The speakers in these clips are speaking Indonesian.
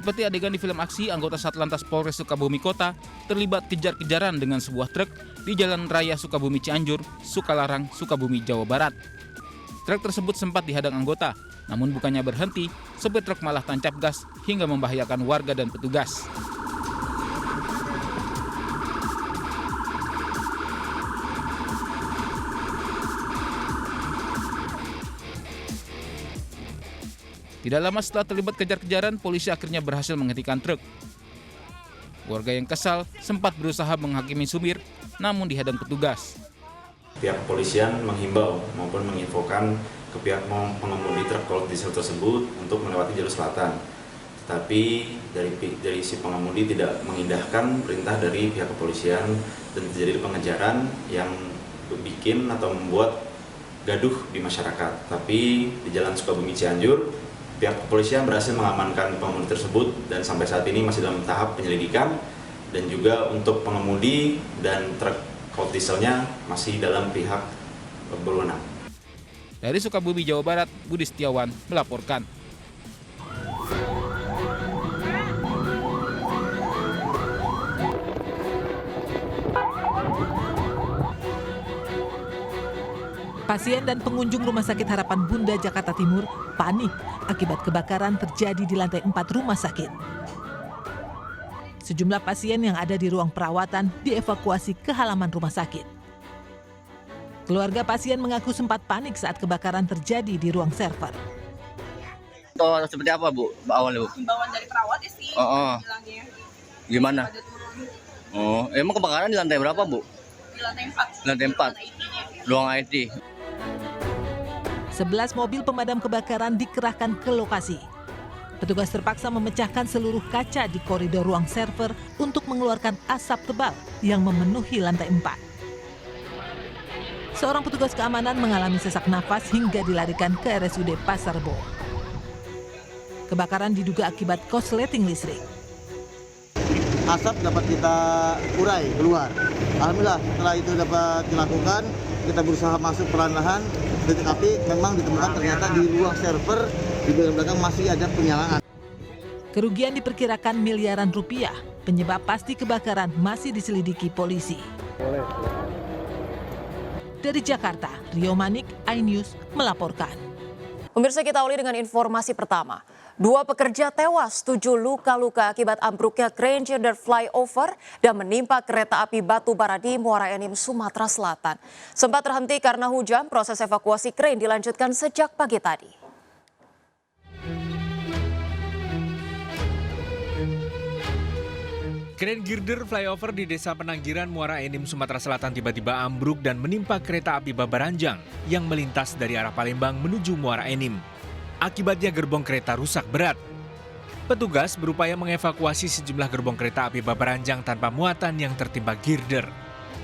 Seperti adegan di film aksi, anggota Satlantas Polres Sukabumi Kota terlibat kejar-kejaran dengan sebuah truk di Jalan Raya Sukabumi Cianjur, Sukalarang, Sukabumi, Jawa Barat. Truk tersebut sempat dihadang anggota, namun bukannya berhenti, sopir truk malah tancap gas hingga membahayakan warga dan petugas. Tidak lama setelah terlibat kejar-kejaran, polisi akhirnya berhasil menghentikan truk. Warga yang kesal sempat berusaha menghakimi supir, namun dihadang petugas. Pihak kepolisian menghimbau maupun menginfokan ke pihak pengemudi truk kolot diesel tersebut untuk melewati jalur selatan. Tetapi dari si pengemudi tidak mengindahkan perintah dari pihak kepolisian dan terjadi pengejaran yang bikin atau membuat gaduh di masyarakat. Tapi di Jalan Sukabumi Cianjur, pihak kepolisian berhasil mengamankan pengemudi tersebut dan sampai saat ini masih dalam tahap penyelidikan, dan juga untuk pengemudi dan truk kolot dieselnya masih dalam pihak berwenang. Dari Sukabumi, Jawa Barat, Budi Setiawan melaporkan. Pasien dan pengunjung Rumah Sakit Harapan Bunda Jakarta Timur panik akibat kebakaran terjadi di lantai 4 rumah sakit. Sejumlah pasien yang ada di ruang perawatan dievakuasi ke halaman rumah sakit. Keluarga pasien mengaku sempat panik saat kebakaran terjadi di ruang server. Seperti apa, Bu, awalnya, Bu? Himbauan dari perawat ya sih, bilangnya. Gimana? Oh, emang kebakaran di lantai berapa, Bu? Di lantai 4. Lantai 4, ruang IT. 11 mobil pemadam kebakaran dikerahkan ke lokasi. Petugas terpaksa memecahkan seluruh kaca di koridor ruang server untuk mengeluarkan asap tebal yang memenuhi lantai 4. Seorang petugas keamanan mengalami sesak nafas hingga dilarikan ke RSUD Pasar Rebo. Kebakaran diduga akibat korsleting listrik. Asap dapat kita urai keluar. Alhamdulillah setelah itu dapat dilakukan, kita berusaha masuk perlahan-lahan, tapi memang ditemukan ternyata di ruang server di belakang masih ada penyalaan. Kerugian diperkirakan miliaran rupiah. Penyebab pasti kebakaran masih diselidiki polisi. Dari Jakarta, Rio Manik, iNews melaporkan. Pemirsa, kita awali dengan informasi pertama. 2 pekerja tewas, 7 luka-luka akibat ambruknya krain girder flyover dan menimpa kereta api batu bara di Muara Enim, Sumatera Selatan. Sempat terhenti karena hujan, proses evakuasi krain dilanjutkan sejak pagi tadi. Krain girder flyover di Desa Penanggiran, Muara Enim, Sumatera Selatan tiba-tiba ambruk dan menimpa kereta api Babaranjang yang melintas dari arah Palembang menuju Muara Enim. Akibatnya gerbong kereta rusak berat. Petugas berupaya mengevakuasi sejumlah gerbong kereta api Babaranjang tanpa muatan yang tertimpa girder.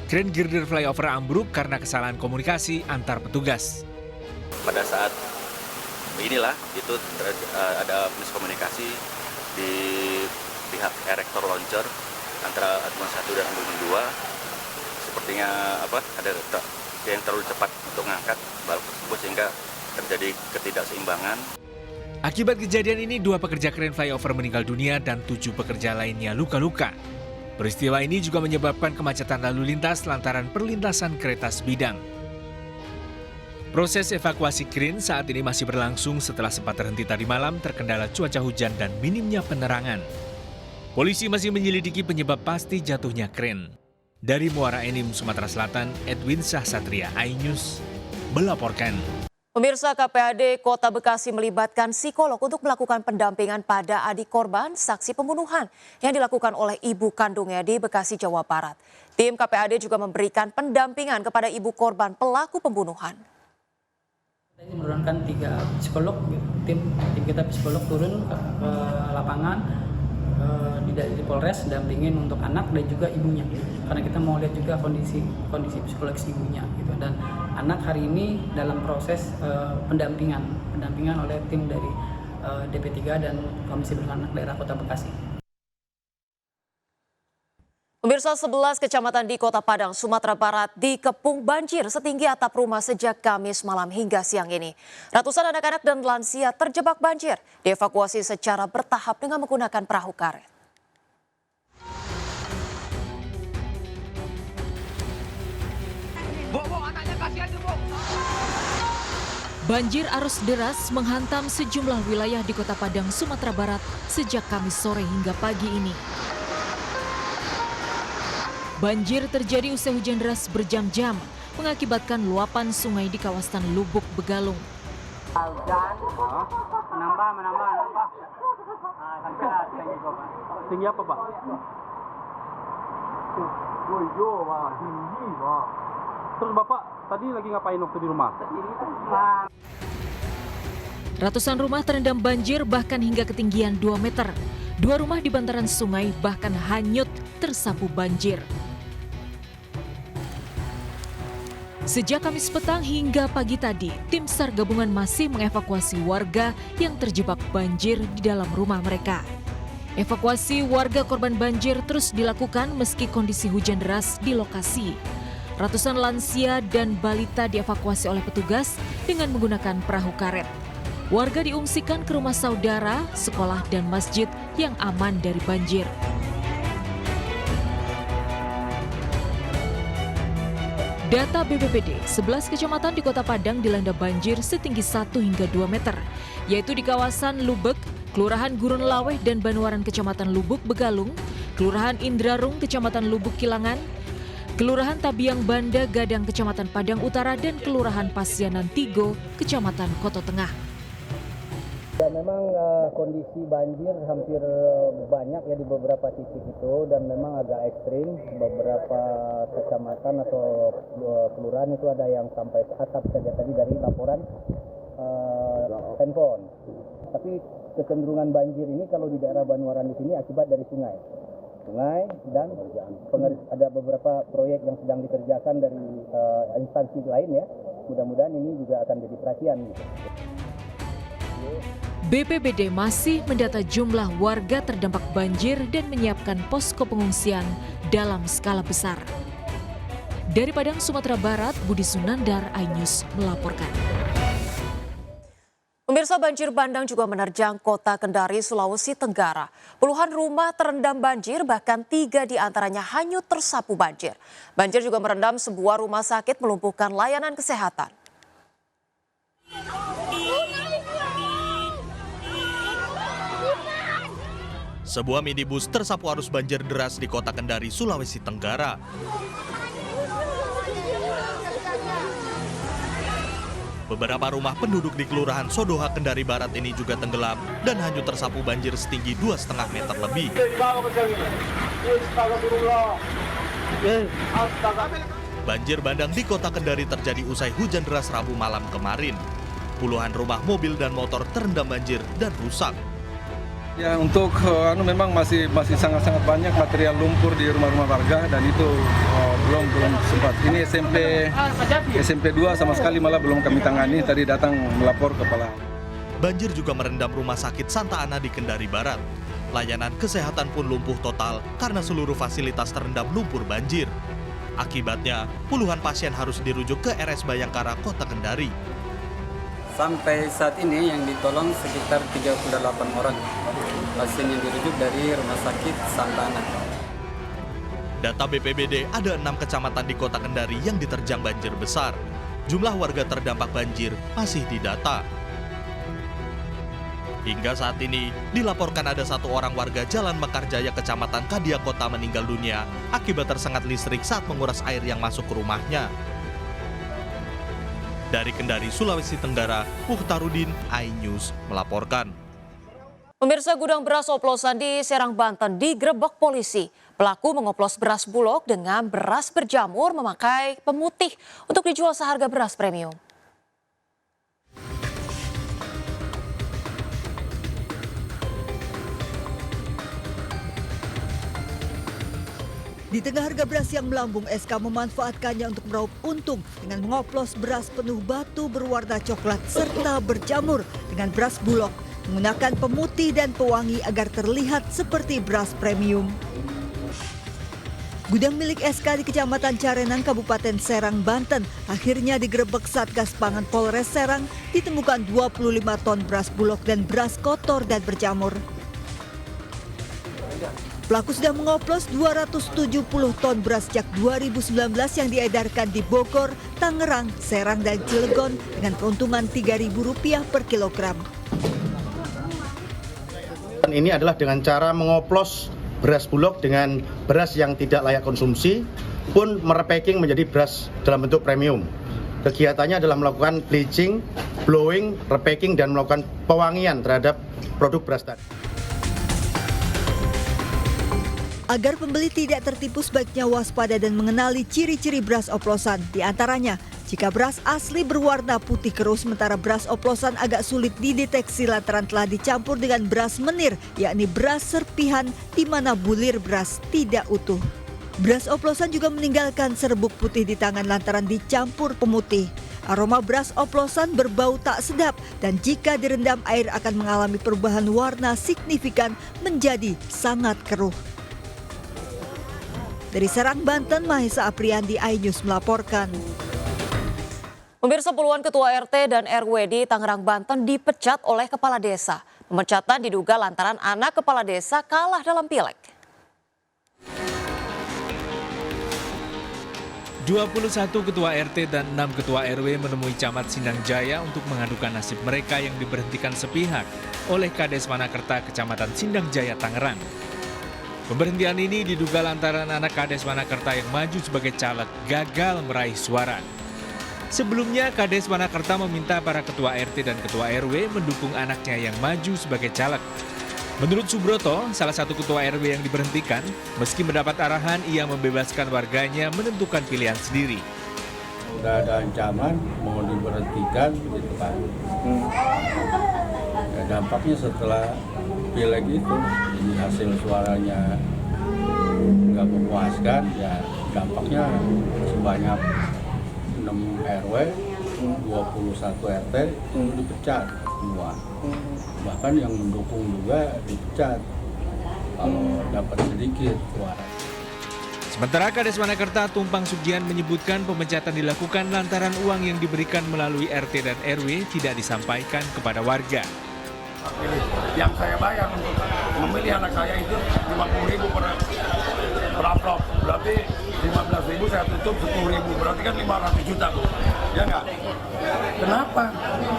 Krain girder flyover ambruk karena kesalahan komunikasi antar petugas. Pada saat inilah itu ada miskomunikasi di pihak erektor launcher antara Adman 1 dan Adman 2. Sepertinya ada yang terlalu cepat untuk mengangkat balok tersebut sehingga terjadi ketidakseimbangan. Akibat kejadian ini 2 pekerja krain flyover meninggal dunia dan 7 pekerja lainnya luka-luka. Peristiwa ini juga menyebabkan kemacetan lalu lintas lantaran perlintasan kereta sebidang. Proses evakuasi krain saat ini masih berlangsung setelah sempat terhenti tadi malam terkendala cuaca hujan dan minimnya penerangan. Polisi masih menyelidiki penyebab pasti jatuhnya krain. Dari Muara Enim, Sumatera Selatan, Edwin Sahsatria, iNews melaporkan. Pemirsa, KPAD Kota Bekasi melibatkan psikolog untuk melakukan pendampingan pada adik korban saksi pembunuhan yang dilakukan oleh ibu kandungnya di Bekasi, Jawa Barat. Tim KPAD juga memberikan pendampingan kepada ibu korban pelaku pembunuhan. Ini menurunkan 3 psikolog, tim kita psikolog turun ke lapangan di Polres, dampingin untuk anak dan juga ibunya, karena kita mau lihat juga kondisi psikologis ibunya gitu. Dan anak hari ini dalam proses pendampingan oleh tim dari DP3 dan Komisi Perlindungan Anak Daerah Kota Bekasi. Pemirsa, 11 kecamatan di Kota Padang, Sumatera Barat dikepung banjir setinggi atap rumah sejak Kamis malam hingga siang ini. Ratusan anak-anak dan lansia terjebak banjir, dievakuasi secara bertahap dengan menggunakan perahu karet. Banjir arus deras menghantam sejumlah wilayah di Kota Padang, Sumatera Barat sejak Kamis sore hingga pagi ini. Banjir terjadi usai hujan deras berjam-jam, mengakibatkan luapan sungai di kawasan Lubuk Begalung. Tinggi apa, Pak? Terus Bapak tadi lagi ngapain waktu di rumah? Ratusan rumah terendam banjir bahkan hingga ketinggian 2 meter. 2 rumah di bantaran sungai bahkan hanyut tersapu banjir. Sejak Kamis petang hingga pagi tadi, tim SAR gabungan masih mengevakuasi warga yang terjebak banjir di dalam rumah mereka. Evakuasi warga korban banjir terus dilakukan meski kondisi hujan deras di lokasi. Ratusan lansia dan balita dievakuasi oleh petugas dengan menggunakan perahu karet. Warga diungsikan ke rumah saudara, sekolah, dan masjid yang aman dari banjir. Data BPBD, 11 kecamatan di Kota Padang dilanda banjir setinggi 1 hingga 2 meter, yaitu di kawasan Lubek, Kelurahan Gurun Laweh dan Banuaran Kecamatan Lubuk Begalung, Kelurahan Indrarung Kecamatan Lubuk Kilangan, Kelurahan Tabiang Banda Gadang Kecamatan Padang Utara, dan Kelurahan Pasianan Tigo Kecamatan Koto Tengah. Ya, memang kondisi banjir hampir banyak ya di beberapa titik itu, dan memang agak ekstrim. Beberapa kecamatan atau kelurahan itu ada yang sampai atap saja tadi dari laporan handphone. Tapi kecenderungan banjir ini kalau di daerah Banuaran di sini akibat dari sungai dan ada beberapa proyek yang sedang dikerjakan dari instansi lain ya. Mudah-mudahan ini juga akan jadi perhatian. BPBD masih mendata jumlah warga terdampak banjir dan menyiapkan posko pengungsian dalam skala besar. Dari Padang, Sumatera Barat, Budi Sunandar, iNews melaporkan. Pemirsa, banjir bandang juga menerjang Kota Kendari, Sulawesi Tenggara. Puluhan rumah terendam banjir, bahkan 3 di antaranya hanyut tersapu banjir. Banjir juga merendam sebuah rumah sakit, melumpuhkan layanan kesehatan. Sebuah minibus tersapu arus banjir deras di Kota Kendari, Sulawesi Tenggara. Beberapa rumah penduduk di Kelurahan Sodoha, Kendari Barat ini juga tenggelam dan hanyut tersapu banjir setinggi 2,5 meter lebih. Banjir bandang di Kota Kendari terjadi usai hujan deras Rabu malam kemarin. Puluhan rumah, mobil, dan motor terendam banjir dan rusak. Ya, untuk memang masih sangat-sangat banyak material lumpur di rumah-rumah warga, dan itu belum sempat. Ini SMP 2 sama sekali malah belum kami tangani, tadi datang melapor kepala. Banjir juga merendam Rumah Sakit Santa Ana di Kendari Barat. Layanan kesehatan pun lumpuh total karena seluruh fasilitas terendam lumpur banjir. Akibatnya, puluhan pasien harus dirujuk ke RS Bayangkara, Kota Kendari. Sampai saat ini yang ditolong sekitar 38 orang. Pasien yang dirujuk dari Rumah Sakit Santa Ana. Data BPBD, ada 6 kecamatan di Kota Kendari yang diterjang banjir besar. Jumlah warga terdampak banjir masih didata. Hingga saat ini, dilaporkan ada 1 orang warga Jalan Mekarjaya, Kecamatan Kadia Kota meninggal dunia akibat tersengat listrik saat menguras air yang masuk ke rumahnya. Dari Kendari, Sulawesi Tenggara, Mukhtarudin, iNews melaporkan. Pemirsa, gudang beras oplosan di Serang, Banten digerebek polisi. Pelaku mengoplos beras Bulog dengan beras berjamur memakai pemutih untuk dijual seharga beras premium. Di tengah harga beras yang melambung, SK memanfaatkannya untuk meraup untung dengan mengoplos beras penuh batu berwarna coklat serta berjamur dengan beras Bulog, menggunakan pemutih dan pewangi agar terlihat seperti beras premium. Gudang milik SK di Kecamatan Carenang, Kabupaten Serang, Banten akhirnya digerebek Satgas Pangan Polres Serang, ditemukan 25 ton beras bulog dan beras kotor dan berjamur. Pelaku sudah mengoplos 270 ton beras sejak 2019 yang diedarkan di Bogor, Tangerang, Serang, dan Cilegon dengan keuntungan Rp3.000 per kilogram. Ini adalah dengan cara mengoplos beras bulog dengan beras yang tidak layak konsumsi, pun merepacking menjadi beras dalam bentuk premium. Kegiatannya adalah melakukan bleaching, blowing, repacking, dan melakukan pewangian terhadap produk beras tadi. Agar pembeli tidak tertipu, sebaiknya waspada dan mengenali ciri-ciri beras oplosan. Di antaranya, jika beras asli berwarna putih keruh, sementara beras oplosan agak sulit dideteksi lantaran telah dicampur dengan beras menir, yakni beras serpihan di mana bulir beras tidak utuh. Beras oplosan juga meninggalkan serbuk putih di tangan lantaran dicampur pemutih. Aroma beras oplosan berbau tak sedap dan jika direndam air akan mengalami perubahan warna signifikan menjadi sangat keruh. Dari Serang, Banten, Mahesa Apriandi, iNews melaporkan. Pemirsa, puluhan ketua RT dan RW di Tangerang, Banten dipecat oleh kepala desa. Pemecatan diduga lantaran anak kepala desa kalah dalam pileg. 21 ketua RT dan 6 ketua RW menemui Camat Sindang Jaya untuk mengadukan nasib mereka yang diberhentikan sepihak oleh Kades Manakerta Kecamatan Sindang Jaya, Tangerang. Pemberhentian ini diduga lantaran anak Kades Manakerta yang maju sebagai caleg gagal meraih suara. Sebelumnya, Kades Manakerta meminta para ketua RT dan ketua RW mendukung anaknya yang maju sebagai caleg. Menurut Subroto, salah satu ketua RW yang diberhentikan, meski mendapat arahan, ia membebaskan warganya menentukan pilihan sendiri. Udah ada ancaman mau diberhentikan gitu kan. Ya, dampaknya setelah pileg itu, ini hasil suaranya nggak memuaskan, ya dampaknya sebanyak 6 RW, 21 RT dipecat semua. Bahkan yang mendukung juga dipecat kalau dapat sedikit suara. Sementara Kades Manakerta Tumpang Sugian menyebutkan pemecatan dilakukan lantaran uang yang diberikan melalui RT dan RW tidak disampaikan kepada warga. Yang saya bayar untuk memilih anak saya itu 50.000 per amplop, berarti 15.000 saya tutup 10.000, berarti kan 500 juta, ya nggak? Kenapa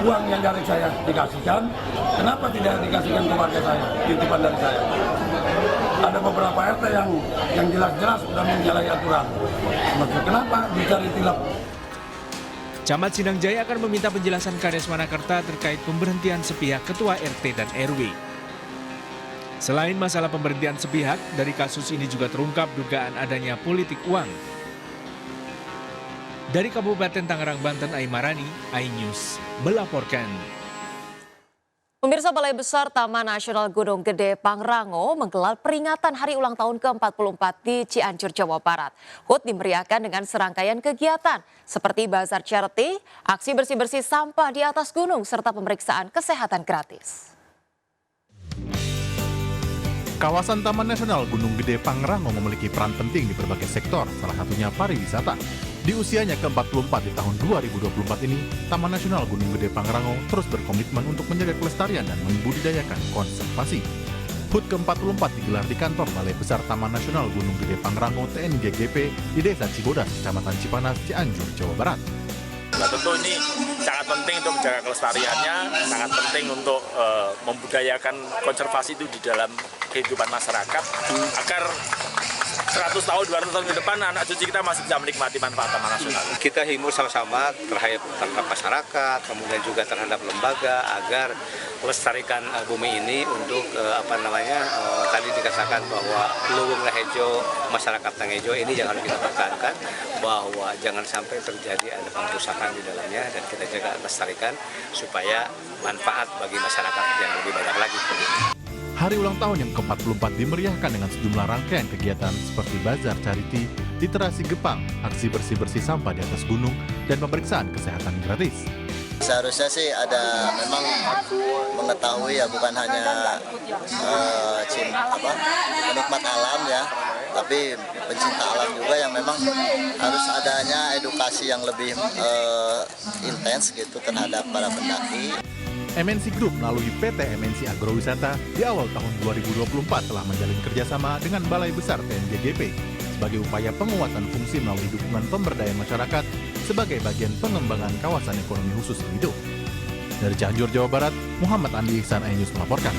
uang yang dari saya dikasihkan, kenapa tidak dikasihkan ke warga saya, titipan dari saya? Ada beberapa RT yang jelas-jelas sudah menyalahi aturan, kenapa dicari tilap? Camat Sindang Jaya akan meminta penjelasan Kades Manakerta terkait pemberhentian sepihak ketua RT dan RW. Selain masalah pemberhentian sepihak, dari kasus ini juga terungkap dugaan adanya politik uang. Dari Kabupaten Tangerang, Banten, Aimarani, iNews melaporkan. Pemirsa, Balai Besar Taman Nasional Gunung Gede Pangrango menggelar peringatan Hari Ulang Tahun ke-44 di Cianjur, Jawa Barat. HUT dimeriahkan dengan serangkaian kegiatan seperti bazar charity, aksi bersih-bersih sampah di atas gunung, serta pemeriksaan kesehatan gratis. Kawasan Taman Nasional Gunung Gede Pangrango memiliki peran penting di berbagai sektor, salah satunya pariwisata. Di usianya ke-44 di tahun 2024 ini, Taman Nasional Gunung Gede Pangrango terus berkomitmen untuk menjaga kelestarian dan membudidayakan konservasi. HUT ke-44 digelar di kantor Balai Besar Taman Nasional Gunung Gede Pangrango TNGGP di Desa Cibodas, Kecamatan Cipanas, Cianjur, Jawa Barat. Nah, tentu ini sangat penting untuk menjaga kelestariannya, sangat penting untuk membudayakan konservasi itu di dalam kehidupan masyarakat, agar 100 tahun, 200 tahun ke depan anak cucu kita masih bisa menikmati manfaat Taman Nasional. Kita himbau sama-sama terhadap masyarakat, kemudian juga terhadap lembaga agar melestarikan bumi ini untuk tadi dikatakan bahwa luwung Lahejo, masyarakat Tangejo ini jangan kita pertahankan, bahwa jangan sampai terjadi ada pengrusakan di dalamnya dan kita jaga lestarikan supaya manfaat bagi masyarakat yang lebih banyak lagi. Hari ulang tahun yang ke-44 dimeriahkan dengan sejumlah rangkaian kegiatan seperti bazar charity, literasi Gepang, aksi bersih-bersih sampah di atas gunung, dan pemeriksaan kesehatan gratis. Seharusnya sih ada memang mengetahui ya, bukan hanya penikmat alam ya, tapi pencinta alam juga yang memang harus adanya edukasi yang lebih intens gitu terhadap para pendaki. MNC Group melalui PT MNC Agrowisata di awal tahun 2024 telah menjalin kerjasama dengan Balai Besar TNGGP sebagai upaya penguatan fungsi melalui dukungan pemberdayaan masyarakat sebagai bagian pengembangan kawasan ekonomi khusus Lido. Dari Cianjur, Jawa Barat, Muhammad Andi Ihsan, iNews melaporkan.